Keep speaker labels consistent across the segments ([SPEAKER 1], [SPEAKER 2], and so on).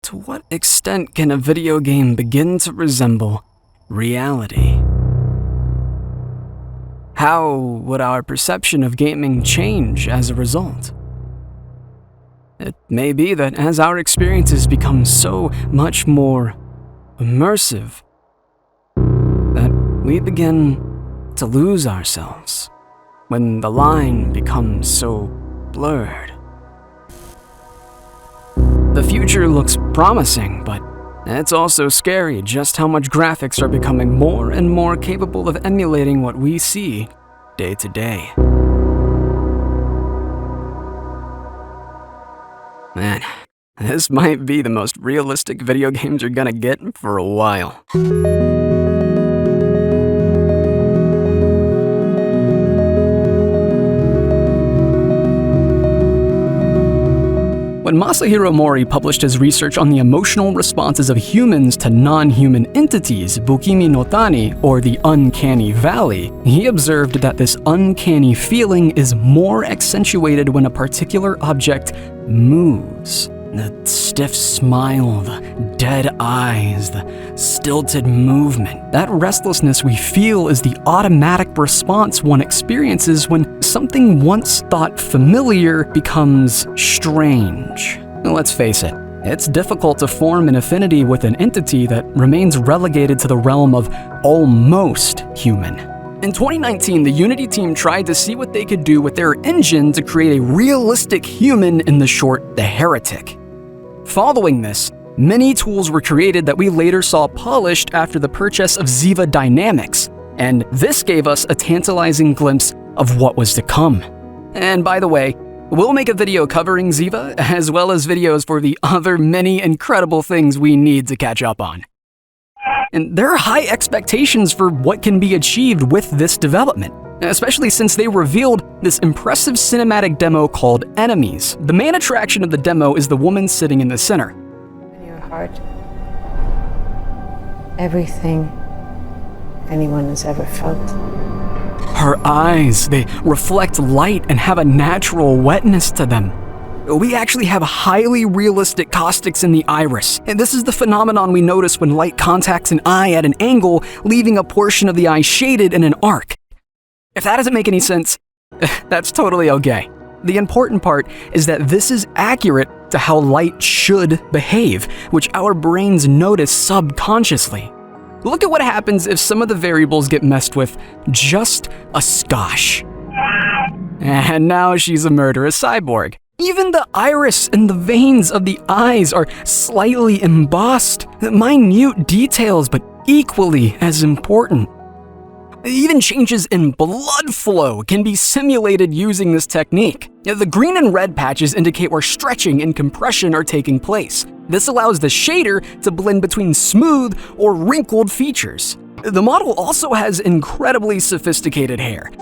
[SPEAKER 1] to what extent can a video game begin to resemble reality? How would our perception of gaming change as a result? It may be that as our experiences become so much more immersive, that we begin to lose ourselves when the line becomes so blurred. The future looks promising, but it's also scary just how much graphics are becoming more and more capable of emulating what we see day to day. Man, this might be the most realistic video games you're gonna get for a while. When Masahiro Mori published his research on the emotional responses of humans to non-human entities, Bukimi no Tani, or the uncanny valley, he observed that this uncanny feeling is more accentuated when a particular object moves. The stiff smile, the dead eyes, the stilted movement. That restlessness we feel is the automatic response one experiences when something once thought familiar becomes strange. Let's face it, it's difficult to form an affinity with an entity that remains relegated to the realm of almost human. In 2019, the Unity team tried to see what they could do with their engine to create a realistic human in the short The Heretic. Following this, many tools were created that we later saw polished after the purchase of Ziva Dynamics, and this gave us a tantalizing glimpse of what was to come. And by the way, we'll make a video covering Ziva, as well as videos for the other many incredible things we need to catch up on. And there are high expectations for what can be achieved with this development, especially since they revealed this impressive cinematic demo called Enemies. The main attraction of the demo is the woman sitting in the center.
[SPEAKER 2] In your heart, everything anyone has ever felt.
[SPEAKER 1] Her eyes, they reflect light and have a natural wetness to them. We actually have highly realistic caustics in the iris, and this is the phenomenon we notice when light contacts an eye at an angle, leaving a portion of the eye shaded in an arc. If that doesn't make any sense, that's totally okay. The important part is that this is accurate to how light should behave, which our brains notice subconsciously. Look at what happens if some of the variables get messed with just a skosh. And now she's a murderous cyborg. Even the iris and the veins of the eyes are slightly embossed. Minute details, but equally as important. Even changes in blood flow can be simulated using this technique. The green and red patches indicate where stretching and compression are taking place. This allows the shader to blend between smooth or wrinkled features. The model also has incredibly sophisticated hair.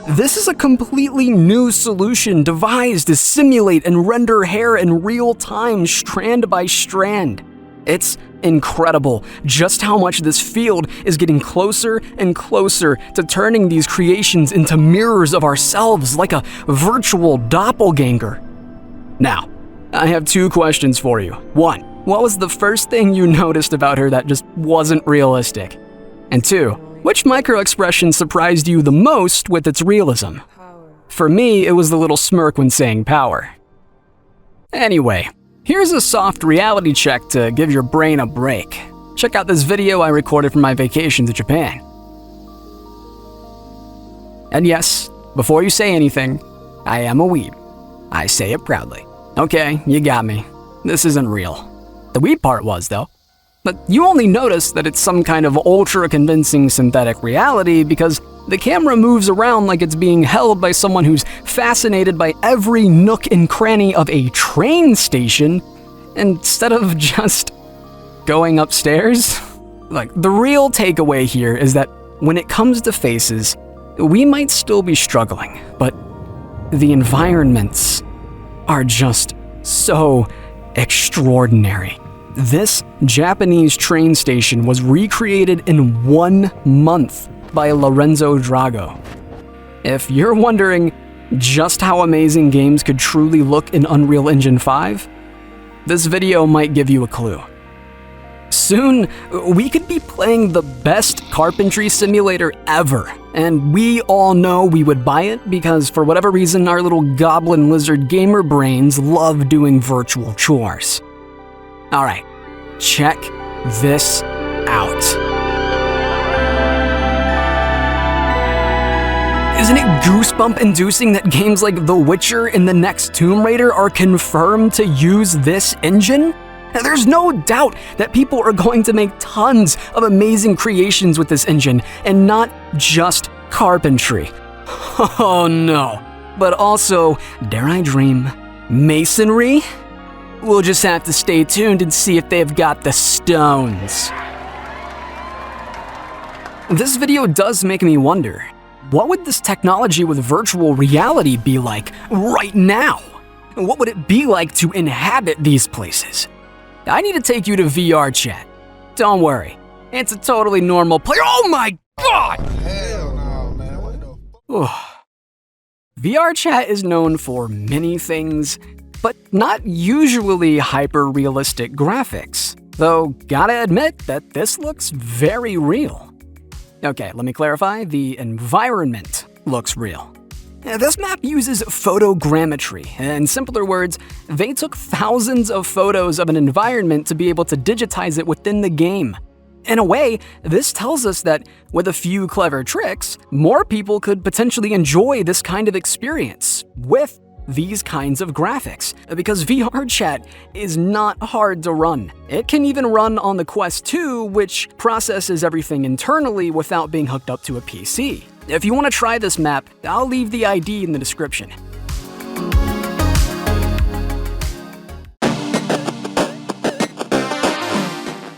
[SPEAKER 1] This is a completely new solution devised to simulate and render hair in real time, strand by strand. It's incredible just how much this field is getting closer and closer to turning these creations into mirrors of ourselves, like a virtual doppelganger. Now, I have two questions for you. One, what was the first thing you noticed about her that just wasn't realistic? And two, which microexpression surprised you the most with its realism? For me, it was the little smirk when saying power. Anyway, here's a soft reality check to give your brain a break. Check out this video I recorded from my vacation to Japan. And yes, before you say anything, I am a weeb. I say it proudly. Okay, you got me. This isn't real. The weeb part was, though. But you only notice that it's some kind of ultra-convincing synthetic reality because the camera moves around like it's being held by someone who's fascinated by every nook and cranny of a train station instead of just going upstairs. Like, the real takeaway here is that when it comes to faces, we might still be struggling, but the environments are just so extraordinary. This Japanese train station was recreated in 1 month by Lorenzo Drago. If you're wondering just how amazing games could truly look in Unreal Engine 5, This video might give you a clue. Soon, we could be playing the best carpentry simulator ever, and we all know we would buy it because for whatever reason our little goblin lizard gamer brains love doing virtual chores. Alright, check this out. Isn't it goosebump-inducing that games like The Witcher and the next Tomb Raider are confirmed to use this engine? There's no doubt that people are going to make tons of amazing creations with this engine, and not just carpentry. Oh no. But also, dare I dream, masonry? We'll just have to stay tuned and see if they've got the stones. This video does make me wonder, what would this technology with virtual reality be like right now? What would it be like to inhabit these places? I need to take you to VRCHAT. Don't worry, it's a totally normal place. Oh my god!
[SPEAKER 3] Hell no, man. What the fuck?
[SPEAKER 1] VRCHAT is known for many things, but not usually hyper-realistic graphics. Though, gotta admit that this looks very real. Okay, let me clarify, the environment looks real. This map uses photogrammetry. In simpler words, they took thousands of photos of an environment to be able to digitize it within the game. In a way, this tells us that with a few clever tricks, more people could potentially enjoy this kind of experience with these kinds of graphics, because VRCHAT is not hard to run. It can even run on the Quest 2, which processes everything internally without being hooked up to a PC. If you want to try this map, I'll leave the ID in the description.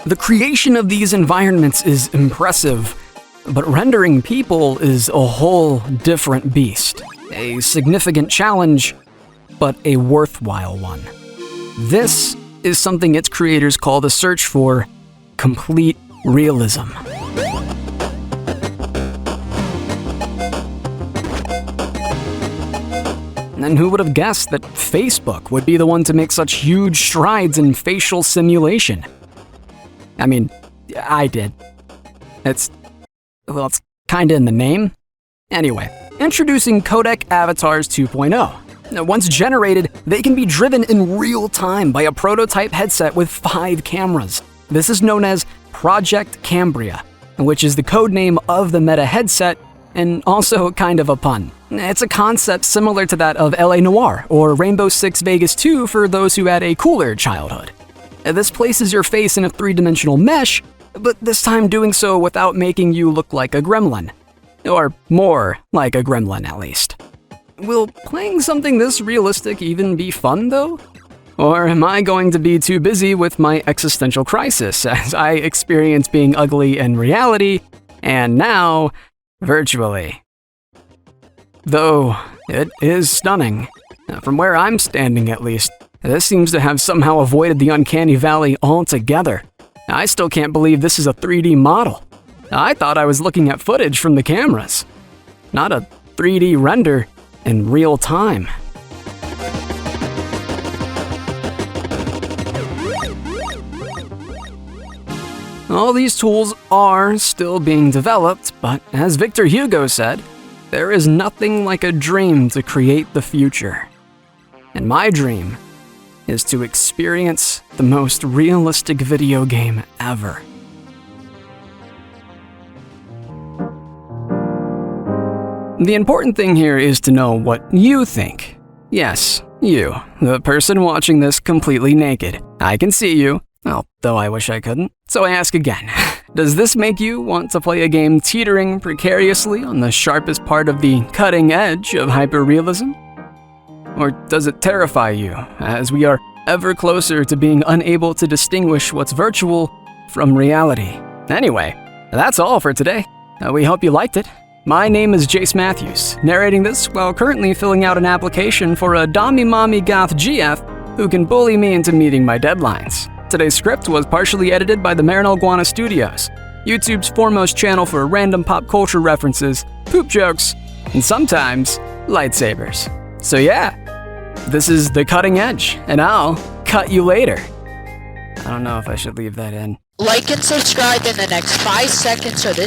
[SPEAKER 1] The creation of these environments is impressive, but rendering people is a whole different beast. A significant challenge, but a worthwhile one. This is something its creators call the search for complete realism. And who would have guessed that Facebook would be the one to make such huge strides in facial simulation? I mean, I did. It's kinda in the name. Anyway, introducing Codec Avatars 2.0. Now, once generated, they can be driven in real time by a prototype headset with 5 cameras. This is known as Project Cambria, which is the codename of the Meta headset, and also kind of a pun. It's a concept similar to that of LA Noire or Rainbow Six Vegas 2 for those who had a cooler childhood. This places your face in a 3-dimensional mesh, but this time doing so without making you look like a gremlin. Or more like a gremlin, at least. Will playing something this realistic even be fun, though? Or am I going to be too busy with my existential crisis as I experience being ugly in reality, and now virtually? Though, it is stunning. From where I'm standing, at least, this seems to have somehow avoided the uncanny valley altogether. I still can't believe this is a 3D model. I thought I was looking at footage from the cameras, not a 3D render in real time. All these tools are still being developed, but as Victor Hugo said, there is nothing like a dream to create the future. And my dream is to experience the most realistic video game ever. The important thing here is to know what you think. Yes, you, the person watching this completely naked. I can see you, although I wish I couldn't. So I ask again, does this make you want to play a game teetering precariously on the sharpest part of the cutting edge of hyperrealism? Or does it terrify you, as we are ever closer to being unable to distinguish what's virtual from reality? Anyway, that's all for today. We hope you liked it. My name is Jace Matthews, narrating this while currently filling out an application for a Dommy Mommy Goth GF who can bully me into meeting my deadlines. Today's script was partially edited by the Marinel Guana Studios, YouTube's foremost channel for random pop culture references, poop jokes, and sometimes lightsabers. So yeah, this is The Cutting Edge, and I'll cut cut you later. I don't know if I should leave that in.
[SPEAKER 4] Like and subscribe in the next 5 seconds or this